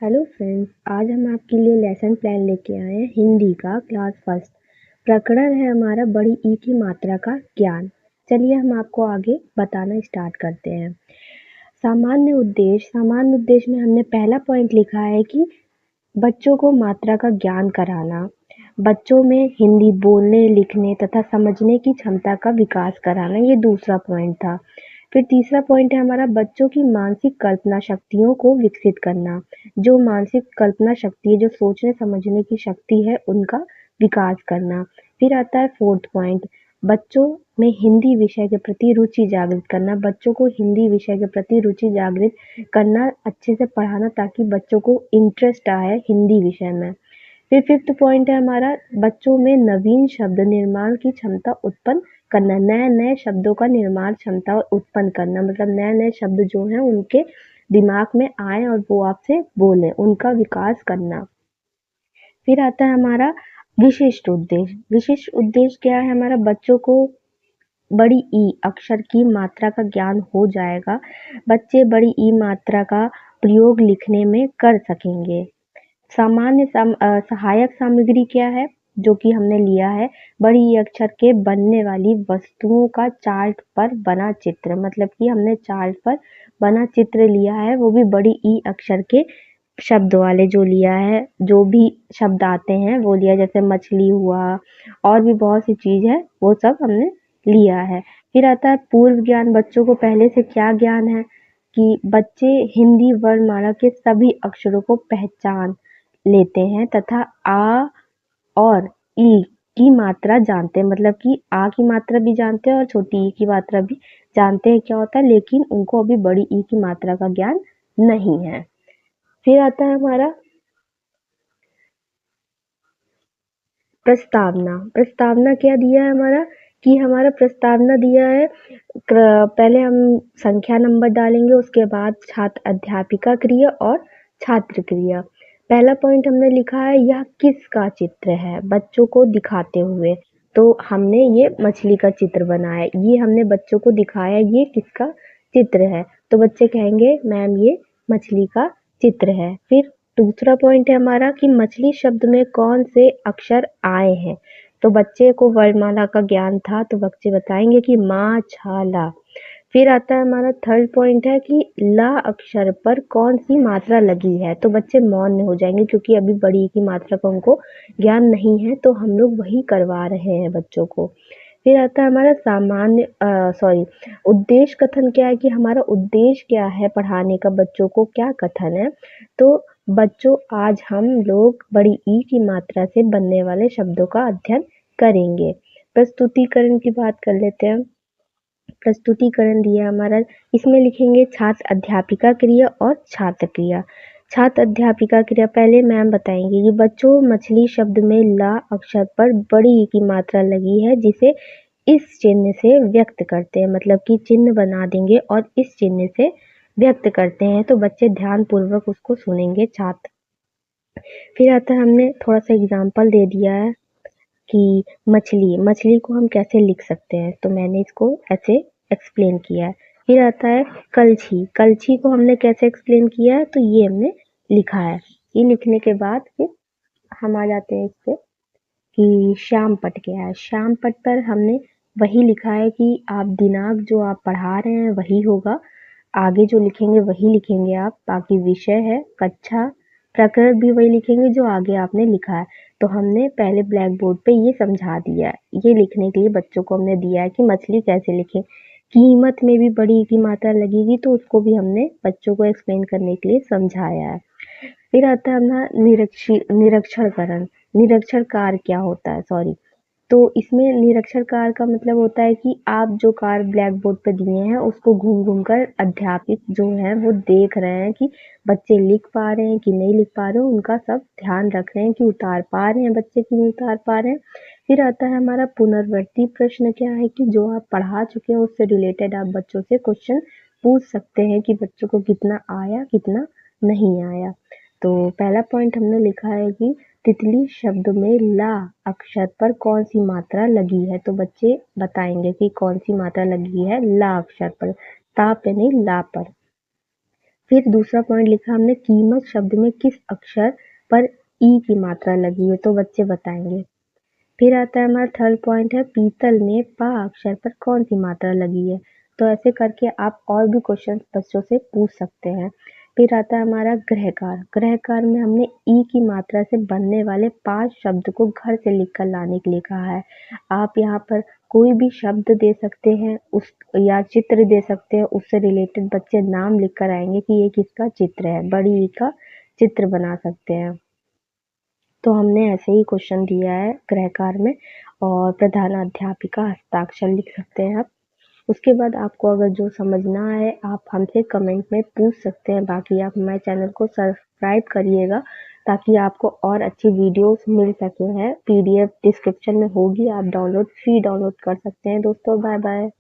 Hello friends, आज हम आपके लिए लेसन प्लान लेके आए हैं हिंदी का क्लास फर्स्ट। प्रकरण है हमारा बड़ी ई की मात्रा का ज्ञान। चलिए हम आपको आगे बताना स्टार्ट करते हैं। सामान्य उद्देश्य में हमने पहला पॉइंट लिखा है कि बच्चों को मात्रा का ज्ञान कराना, बच्चों में हिंदी बोलने, लिखने तथा समझने की क्षमता का विकास कराना, ये दूसरा पॉइंट था। फिर तीसरा पॉइंट है हमारा बच्चों की मानसिक कल्पना शक्तियों को विकसित करना। जो मानसिक कल्पना शक्ति है, जो सोचने समझने की शक्ति है, उनका विकास करना। फिर आता है फोर्थ पॉइंट, बच्चों में हिंदी विषय के प्रति रुचि जागृत करना। बच्चों को हिंदी विषय के प्रति रुचि जागृत करना, अच्छे से पढ़ाना ताकि बच्चों को इंटरेस्ट आए हिंदी विषय में। फिर फिफ्थ पॉइंट है हमारा बच्चों में नवीन शब्द निर्माण की क्षमता उत्पन्न करना। नए नए शब्दों का निर्माण क्षमता उत्पन्न करना, मतलब नए नए शब्द जो हैं उनके दिमाग में आए और वो आपसे बोले, उनका विकास करना। फिर आता है हमारा विशिष्ट उद्देश्य। विशिष्ट उद्देश्य क्या है हमारा, बच्चों को बड़ी ई अक्षर की मात्रा का ज्ञान हो जाएगा। बच्चे बड़ी ई मात्रा का प्रयोग लिखने में कर सकेंगे। सहायक सामग्री क्या है जो कि हमने लिया है, बड़ी ई अक्षर के बनने वाली वस्तुओं का चार्ट पर बना चित्र, मतलब कि हमने चार्ट पर बना चित्र लिया है, वो भी बड़ी ई अक्षर के शब्द वाले जो लिया है, जो भी शब्द आते हैं वो लिया, जैसे मछली हुआ और भी बहुत सी चीज है, वो सब हमने लिया है। फिर आता है पूर्व ज्ञान। बच्चों को पहले से क्या ज्ञान है कि बच्चे हिंदी वर्णमाला के सभी अक्षरों को पहचान लेते हैं तथा आ और ई की मात्रा जानते हैं, मतलब कि आ की मात्रा भी जानते हैं और छोटी ई की मात्रा भी जानते हैं क्या होता है, लेकिन उनको अभी बड़ी ई की मात्रा का ज्ञान नहीं है। फिर आता है हमारा प्रस्तावना। प्रस्तावना क्या दिया है हमारा कि हमारा प्रस्तावना दिया है, पहले हम संख्या नंबर डालेंगे, उसके बाद छात्र अध्यापिका क्रिया और छात्र क्रिया। पहला पॉइंट हमने लिखा है यह किसका चित्र है, बच्चों को दिखाते हुए। तो हमने ये मछली का चित्र बनाया, ये हमने बच्चों को दिखाया, ये किसका चित्र है। तो बच्चे कहेंगे मैम ये मछली का चित्र है। फिर दूसरा पॉइंट है हमारा कि मछली शब्द में कौन से अक्षर आए हैं। तो बच्चे को वर्णमाला का ज्ञान था, तो बच्चे बताएंगे कि मा छा ला। फिर आता है हमारा थर्ड पॉइंट है कि ला अक्षर पर कौन सी मात्रा लगी है। तो बच्चे मौन हो जाएंगे क्योंकि अभी बड़ी की मात्रा का उनको ज्ञान नहीं है, तो हम लोग वही करवा रहे हैं बच्चों को। फिर आता है हमारा उद्देश्य कथन। क्या है कि हमारा उद्देश्य क्या है पढ़ाने का, बच्चों को क्या कथन है। तो बच्चों आज हम लोग बड़ी ई की मात्रा से बनने वाले शब्दों का अध्ययन करेंगे। प्रस्तुतिकरण की बात कर लेते हैं। प्रस्तुतिकरण दिया हमारा, इसमें लिखेंगे छात्र अध्यापिका क्रिया और छात्र क्रिया। छात्र अध्यापिका क्रिया पहले मैम बताएंगे कि बच्चों मछली शब्द में ला अक्षर पर बड़ी ई की मात्रा लगी है, जिसे इस चिन्ह से व्यक्त करते हैं, मतलब कि चिन्ह बना देंगे और इस चिन्ह से व्यक्त करते हैं। तो बच्चे ध्यान पूर्वक उसको सुनेंगे छात्र। फिर आता है हमने थोड़ा सा एग्जाम्पल दे दिया है कि मछली को हम कैसे लिख सकते हैं, तो मैंने इसको ऐसे एक्सप्लेन किया है। फिर आता है कलछी को हमने कैसे एक्सप्लेन किया है, तो ये हमने लिखा है। ये लिखने के बाद फिर हम आ जाते हैं इस पे कि श्याम पट क्या है। श्याम पट पर हमने वही लिखा है कि आप दिनांक जो आप पढ़ा रहे हैं वही होगा, आगे जो लिखेंगे वही लिखेंगे आप, बाकी विषय है, कक्षा, प्रकरण भी वही लिखेंगे जो आगे आपने लिखा है। तो हमने पहले ब्लैक बोर्ड पे ये समझा दिया है। ये लिखने के लिए बच्चों को हमने दिया है कि मछली कैसे लिखें। कीमत में भी बड़ी की मात्रा लगेगी, तो उसको भी हमने बच्चों को एक्सप्लेन करने के लिए समझाया है। फिर आता है अपना निरक्षरकरण। निरक्षर कार्य क्या होता है, सॉरी। तो इसमें निरक्षर कार्य का मतलब होता है कि आप जो कार्य ब्लैक बोर्ड पे दिए हैं उसको घूम घूम कर अध्यापित जो है वो देख रहे हैं कि बच्चे लिख पा रहे हैं कि नहीं लिख पा रहे हैं, उनका सब ध्यान रख रहे हैं कि उतार पा रहे हैं बच्चे कि नहीं उतार पा रहे हैं। फिर आता है हमारा पुनरावृत्ति प्रश्न। क्या है कि जो आप पढ़ा चुके हैं उससे रिलेटेड आप बच्चों से क्वेश्चन पूछ सकते हैं कि बच्चों को कितना आया कितना नहीं आया। तो पहला पॉइंट हमने लिखा है कि तितली शब्द में ला अक्षर पर कौन सी मात्रा लगी है। तो बच्चे बताएंगे कि कौन सी मात्रा लगी है ला अक्षर पर, ता पे नहीं ला पर। फिर दूसरा पॉइंट लिखा हमने, कीमत शब्द में किस अक्षर पर ई की मात्रा लगी है, तो बच्चे बताएंगे। फिर आता है हमारा थर्ड पॉइंट है, पीतल में प अक्षर पर कौन सी मात्रा लगी है। तो ऐसे करके आप और भी क्वेश्चन बच्चों से पूछ सकते हैं। फिर आता है हमारा ग्रहकार। ग्रहकार में हमने ई की मात्रा से बनने वाले 5 शब्द को घर से लिख कर लाने के लिए कहा है। आप यहाँ पर कोई भी शब्द दे सकते हैं उस या चित्र दे सकते हैं, उससे रिलेटेड बच्चे नाम लिख कर आएंगे कि ये किसका चित्र है, बड़ी ई का चित्र बना सकते हैं। तो हमने ऐसे ही क्वेश्चन दिया है गृहकार में, और प्रधानाध्यापिका हस्ताक्षर लिख सकते हैं आप। उसके बाद आपको अगर जो समझ ना आए आप हमसे कमेंट में पूछ सकते हैं। बाकी आप हमारे चैनल को सब्सक्राइब करिएगा ताकि आपको और अच्छी वीडियोस मिल सके हैं। पीडीएफ डिस्क्रिप्शन में होगी, आप फ्री डाउनलोड कर सकते हैं। दोस्तों बाय बाय।